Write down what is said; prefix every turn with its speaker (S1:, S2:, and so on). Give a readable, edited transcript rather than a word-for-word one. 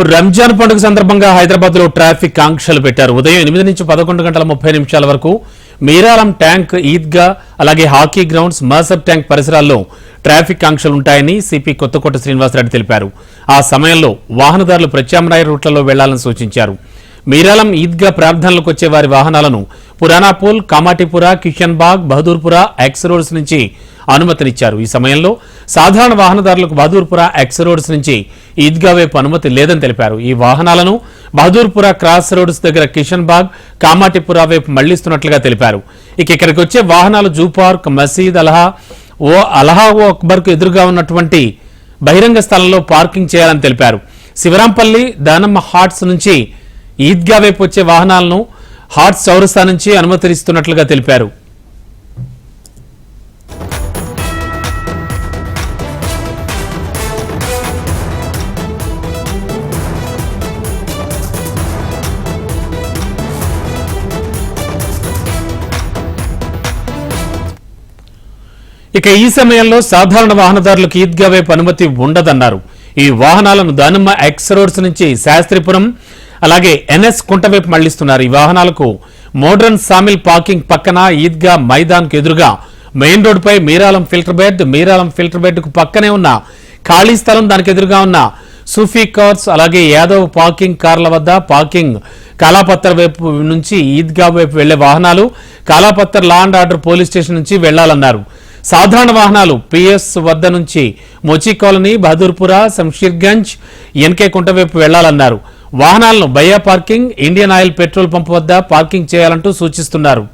S1: రంజాన్ పండుగ సందర్భంగా హైదరాబాద్ లో ట్రాఫిక్ ఆంక్షలు పెట్టారు. ఉదయం 8 నుంచి 11 గంటల 30 నిమిషాల వరకు మీరాలం ట్యాంక్, ఈద్గా, అలాగే హాకీ గ్రౌండ్స్, మర్సబ్ ట్యాంక్ పరిసరాల్లో ట్రాఫిక్ ఆంక్షలు ఉంటాయని సిపి కొత్తకోట శ్రీనివాసరెడ్డి తెలిపారు. ఆ సమయంలో వాహనదారులు ప్రత్యామ్నాయ రూట్లలో వెళ్లాలని సూచించారు. మీరాలం ఈద్గా ప్రార్థనలకు వచ్చే వారి వాహనాలను పురానాపూల్, కామాటిపుర, కిషన్బాగ్, బహదూర్పుర, ఎక్స్ రోడ్స్ నుంచి అనుమతినిచ్చారు. ఈ సమయంలో సాధారణ వాహనదారులకు బహదూర్పుర, ఎక్స్ రోడ్స్ నుంచి ఈద్గా వైపు అనుమతి లేదని తెలిపారు. ఈ వాహనాలను బహదూర్పుర క్రాస్ రోడ్స్ దగ్గర కిషన్బాగ్, కామాటిపుర వైపు మళ్లిస్తున్నట్లుగా తెలిపారు. ఇక్కడికి వచ్చే వాహనాలు జూ పార్క్, మసీద్, అల్హా అక్బర్ కు ఎదురుగా ఉన్నటువంటి బహిరంగ స్థలంలో పార్కింగ్ చేయాలని తెలిపారు. శివరాంపల్లి, దానమ్మ హాట్స్ నుంచి ఈద్గా వైపు వచ్చే వాహనాలను హాట్స్ చౌరస్తా నుంచి అనుమతిస్తున్నట్లుగా తెలిపారు. ఈ సమయంలో సాధారణ వాహనదారులకు ఈద్గా వైపు అనుమతి ఉండదన్నారు. ఈ వాహనాలను దానమ్మ ఎక్స్ రోడ్స్ నుంచి శాస్త్రిపురం, అలాగే ఎన్ఎస్ కుంట వైపు మళ్లిస్తున్నారు. ఈ వాహనాలకు మోడ్రన్ సామిల్ పార్కింగ్ పక్కన ఈద్గా మైదాన్ కు ఎదురుగా మెయిన్ రోడ్ పై మీరాలం ఫిల్టర్ బెడ్ కు పక్కనే ఉన్న ఖాళీ స్థలం, దానికి ఎదురుగా ఉన్న సూఫీ కార్స్, అలాగే యాదవ్ పార్కింగ్ కార్ల వద్ద పార్కింగ్. కాలాపత్తర్ వైపు నుంచి ఈద్గా వైపు వెళ్లే వాహనాలు Kalapathar law and order police station నుంచి వెళ్లాలన్నారు. సాధారణ వాహనాలు పిఎస్ వద్ద నుంచి మొచి కాలనీ, బహదూర్పుర, శంషీర్గంజ్, ఎన్కే కుంట వైపు వెళ్లాలన్నారు. వాహనాలను బయ్యా parking, Indian Oil petrol pump వద్ద పార్కింగ్ చేయాలంటూ సూచిస్తున్నారు.